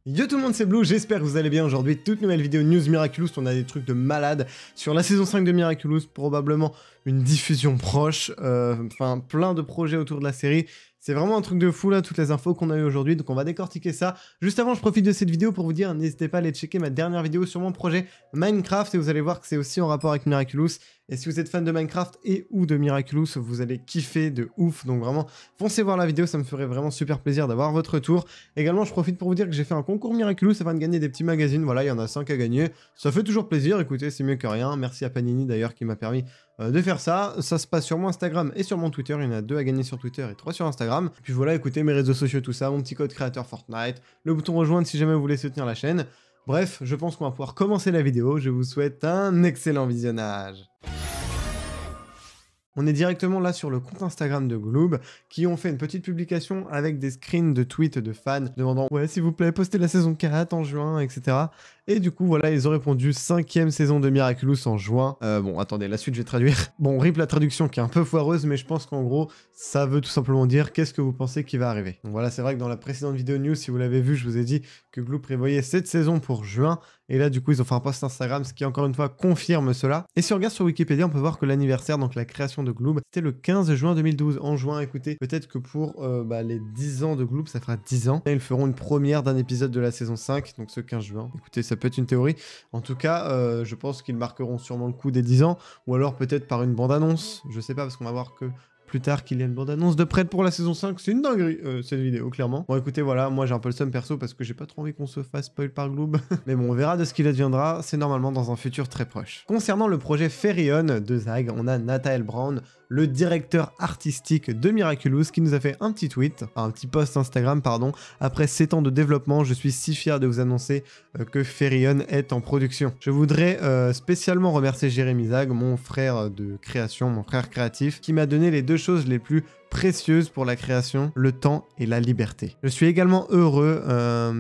Yo tout le monde, c'est Blue, j'espère que vous allez bien. Aujourd'hui, toute nouvelle vidéo News Miraculous, on a des trucs de malade sur la saison 5 de Miraculous, probablement une diffusion proche, enfin plein de projets autour de la série. C'est vraiment un truc de fou là, toutes les infos qu'on a eu aujourd'hui, donc on va décortiquer ça. Juste avant, je profite de cette vidéo pour vous dire, n'hésitez pas à aller checker ma dernière vidéo sur mon projet Minecraft, et vous allez voir que c'est aussi en rapport avec Miraculous. Et si vous êtes fan de Minecraft et ou de Miraculous, vous allez kiffer de ouf, donc vraiment, foncez voir la vidéo, ça me ferait vraiment super plaisir d'avoir votre retour. Également, je profite pour vous dire que j'ai fait un concours Miraculous afin de gagner des petits magazines, voilà, il y en a 5 à gagner. Ça fait toujours plaisir, écoutez, c'est mieux que rien. Merci à Panini d'ailleurs qui m'a permis de faire ça. Ça se passe sur mon Instagram et sur mon Twitter. Il y en a 2 à gagner sur Twitter et 3 sur Instagram. Et puis voilà, écoutez, mes réseaux sociaux, tout ça, mon petit code créateur Fortnite, le bouton rejoindre si jamais vous voulez soutenir la chaîne. Bref, je pense qu'on va pouvoir commencer la vidéo. Je vous souhaite un excellent visionnage. On est directement là sur le compte Instagram de Gloob, qui ont fait une petite publication avec des screens de tweets de fans demandant « Ouais, s'il vous plaît, postez la saison 4 en juin, etc. » Et du coup, voilà, ils ont répondu 5e saison de Miraculous en juin. Bon, attendez, la suite, je vais traduire. Bon, rip la traduction qui est un peu foireuse, mais je pense qu'en gros, ça veut tout simplement dire qu'est-ce que vous pensez qui va arriver. Donc voilà, c'est vrai que dans la précédente vidéo news, si vous l'avez vu, je vous ai dit que Gloob prévoyait cette saison pour juin. Et là, du coup, ils ont fait un post Instagram, ce qui, encore une fois, confirme cela. Et si on regarde sur Wikipédia, on peut voir que l'anniversaire, donc la création de Gloob, c'était le 15 juin 2012. En juin, écoutez, peut-être que pour les 10 ans de Gloob, ça fera 10 ans. Et ils feront une première d'un épisode de la saison 5, donc ce 15 juin. Écoutez, ça peut être une théorie. En tout cas, je pense qu'ils marqueront sûrement le coup des 10 ans, ou alors peut-être par une bande-annonce. Je sais pas, parce qu'on va voir que plus tard qu'il y a une bande-annonce de prête pour la saison 5, c'est une dinguerie cette vidéo, clairement. Bon écoutez, voilà, moi j'ai un peu le seum perso parce que j'ai pas trop envie qu'on se fasse spoil par Gloob. Mais bon, on verra de ce qu'il adviendra, c'est normalement dans un futur très proche. Concernant le projet Ferion de Zag, on a Nathael Brown, le directeur artistique de Miraculous, qui nous a fait un petit tweet, un petit post Instagram, pardon. Après 7 ans de développement, je suis si fier de vous annoncer que Ferion est en production. Je voudrais spécialement remercier Jérémy Zag, mon frère de création, mon frère créatif, qui m'a donné les deux choses les plus précieuses pour la création, le temps et la liberté. Je suis également heureux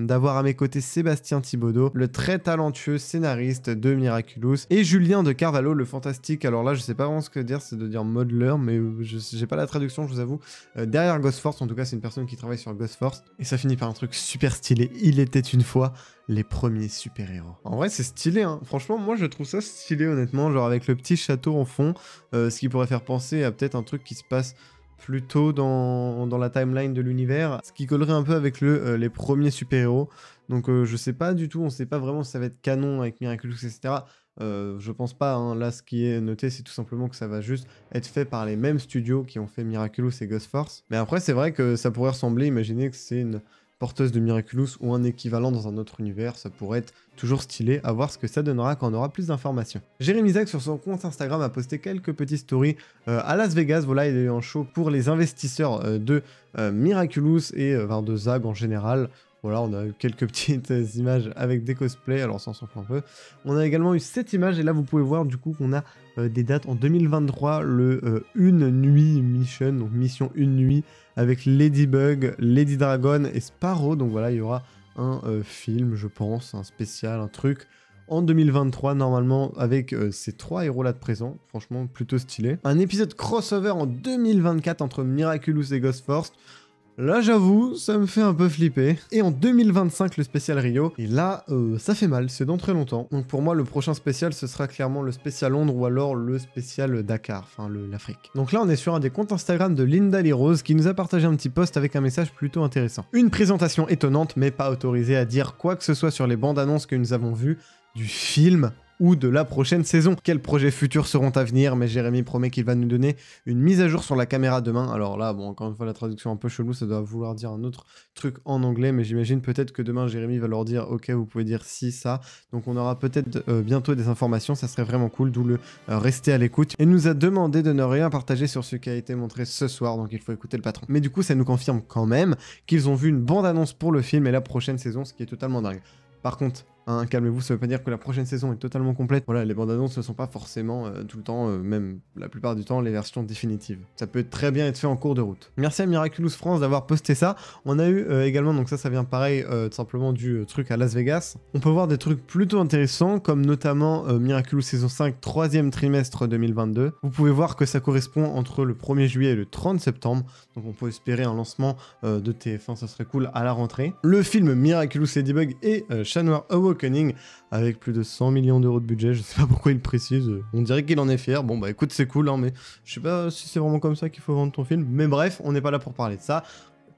d'avoir à mes côtés Sébastien Thibaudeau, le très talentueux scénariste de Miraculous, et Julien de Carvalho, le fantastique. Alors là, je sais pas vraiment ce que dire, c'est de dire modeler, mais j'ai pas la traduction, je vous avoue. Derrière Ghost Force, en tout cas, c'est une personne qui travaille sur Ghost Force, et ça finit par un truc super stylé. Il était une fois les premiers super-héros. En vrai, c'est stylé, hein. Franchement, moi, je trouve ça stylé, honnêtement, genre avec le petit château en fond, ce qui pourrait faire penser à peut-être un truc qui se passe plutôt dans la timeline de l'univers, ce qui collerait un peu avec les premiers super-héros. Donc je sais pas du tout, on sait pas vraiment si ça va être canon avec Miraculous, etc. Je pense pas, hein. Là ce qui est noté c'est tout simplement que ça va juste être fait par les mêmes studios qui ont fait Miraculous et Ghost Force. Mais après c'est vrai que ça pourrait ressembler, imaginez que c'est une porteuse de Miraculous ou un équivalent dans un autre univers, ça pourrait être toujours stylé, à voir ce que ça donnera quand on aura plus d'informations. Jérémy Zag sur son compte Instagram a posté quelques petites stories à Las Vegas, voilà, il a eu un show pour les investisseurs de Miraculous et de Zag en général. Voilà, on a eu quelques petites images avec des cosplays, alors ça s'en fout un peu. On a également eu cette image, et là vous pouvez voir du coup qu'on a des dates en 2023, le Une Nuit Mission, donc mission Une Nuit, avec Ladybug, Lady Dragon et Sparrow, donc voilà, il y aura un film, je pense, un spécial, un truc, en 2023, normalement, avec ces 3 héros-là de présent, franchement, plutôt stylé. Un épisode crossover en 2024 entre Miraculous et Ghost Force. Là, j'avoue, ça me fait un peu flipper. Et en 2025, le spécial Rio. Et là, ça fait mal, c'est dans très longtemps. Donc pour moi, le prochain spécial, ce sera clairement le spécial Londres ou alors le spécial Dakar, enfin l'Afrique. Donc là, on est sur un des comptes Instagram de Linda Lee Rose qui nous a partagé un petit post avec un message plutôt intéressant. Une présentation étonnante, mais pas autorisée à dire quoi que ce soit sur les bandes annonces que nous avons vues du film ou de la prochaine saison. Quels projets futurs seront à venir, mais Jérémy promet qu'il va nous donner une mise à jour sur la caméra demain. Alors là, bon, encore une fois, la traduction un peu chelou, ça doit vouloir dire un autre truc en anglais, mais j'imagine peut-être que demain, Jérémy va leur dire « Ok, vous pouvez dire ci, ça ». Donc on aura peut-être bientôt des informations, ça serait vraiment cool, d'où le rester à l'écoute. Il nous a demandé de ne rien partager sur ce qui a été montré ce soir, donc il faut écouter le patron. Mais du coup, ça nous confirme quand même qu'ils ont vu une bande-annonce pour le film et la prochaine saison, ce qui est totalement dingue. Par contre, hein, calmez-vous, ça veut pas dire que la prochaine saison est totalement complète. Voilà, les bandes annonces ne sont pas forcément tout le temps, même la plupart du temps, les versions définitives. Ça peut très bien être fait en cours de route. Merci à Miraculous France d'avoir posté ça. On a eu également, donc ça vient pareil, tout simplement du truc à Las Vegas. On peut voir des trucs plutôt intéressants, comme notamment Miraculous saison 5, 3e trimestre 2022. Vous pouvez voir que ça correspond entre le 1er juillet et le 30 septembre, donc on peut espérer un lancement de TF1, ça serait cool à la rentrée. Le film Miraculous Ladybug et Chat Awakening, avec plus de 100 millions d'euros de budget, je sais pas pourquoi il précise, on dirait qu'il en est fier. Bon bah écoute, c'est cool, hein, mais je sais pas si c'est vraiment comme ça qu'il faut vendre ton film, mais bref, on n'est pas là pour parler de ça.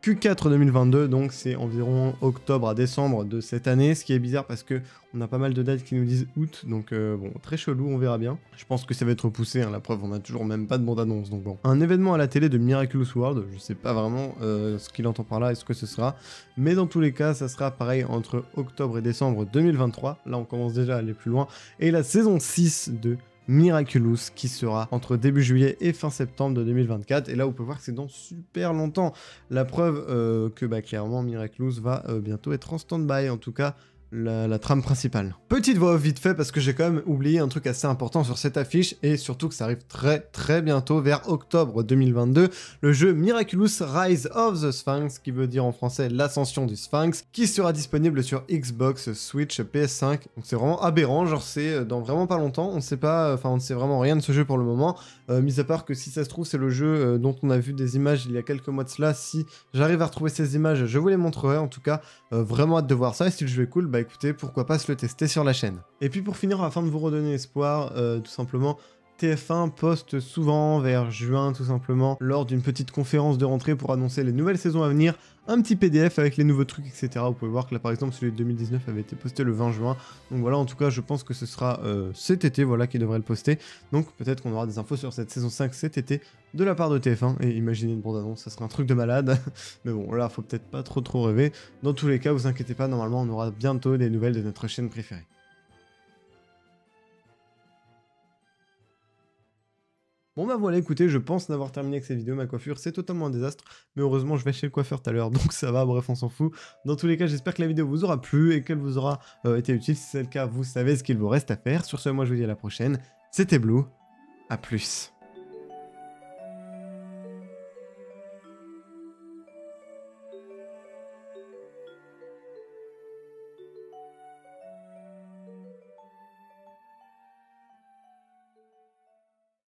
Q4 2022, donc c'est environ octobre à décembre de cette année, ce qui est bizarre parce que on a pas mal de dates qui nous disent août, donc bon, très chelou, on verra bien. Je pense que ça va être repoussé, hein, la preuve, on a toujours même pas de bande-annonce, donc bon. Un événement à la télé de Miraculous World, je sais pas vraiment ce qu'il entend par là et ce que ce sera, mais dans tous les cas, ça sera pareil entre octobre et décembre 2023, là on commence déjà à aller plus loin, et la saison 6 de Miraculous qui sera entre début juillet et fin septembre de 2024, et là on peut voir que c'est dans super longtemps. La preuve que clairement Miraculous va bientôt être en stand-by, en tout cas la trame principale. Petite voix off vite fait parce que j'ai quand même oublié un truc assez important sur cette affiche, et surtout que ça arrive très bientôt, vers octobre 2022, le jeu Miraculous Rise of the Sphinx, qui veut dire en français l'ascension du Sphinx, qui sera disponible sur Xbox, Switch, PS5. Donc c'est vraiment aberrant, genre c'est dans vraiment pas longtemps, on sait pas, enfin on ne sait vraiment rien de ce jeu pour le moment, mis à part que si ça se trouve c'est le jeu dont on a vu des images il y a quelques mois de cela. Si j'arrive à retrouver ces images, je vous les montrerai. En tout cas, vraiment hâte de voir ça, et si le jeu est cool, bah écoutez, pourquoi pas se le tester sur la chaîne. Et puis pour finir, afin de vous redonner espoir, tout simplement, TF1 poste souvent vers juin, tout simplement, lors d'une petite conférence de rentrée pour annoncer les nouvelles saisons à venir, un petit PDF avec les nouveaux trucs, etc. Vous pouvez voir que là, par exemple, celui de 2019 avait été posté le 20 juin. Donc voilà, en tout cas, je pense que ce sera cet été, voilà, qui devrait le poster. Donc peut-être qu'on aura des infos sur cette saison 5 cet été de la part de TF1. Et imaginez une bande-annonce, ça serait un truc de malade. Mais bon, là, faut peut-être pas trop rêver. Dans tous les cas, vous inquiétez pas, normalement, on aura bientôt des nouvelles de notre chaîne préférée. Bon bah voilà, écoutez, je pense n'avoir terminé avec cette vidéo. Ma coiffure, c'est totalement un désastre, mais heureusement je vais chez le coiffeur tout à l'heure, donc ça va, bref, on s'en fout. Dans tous les cas, j'espère que la vidéo vous aura plu et qu'elle vous aura été utile. Si c'est le cas, vous savez ce qu'il vous reste à faire. Sur ce, moi je vous dis à la prochaine. C'était Blue, à plus.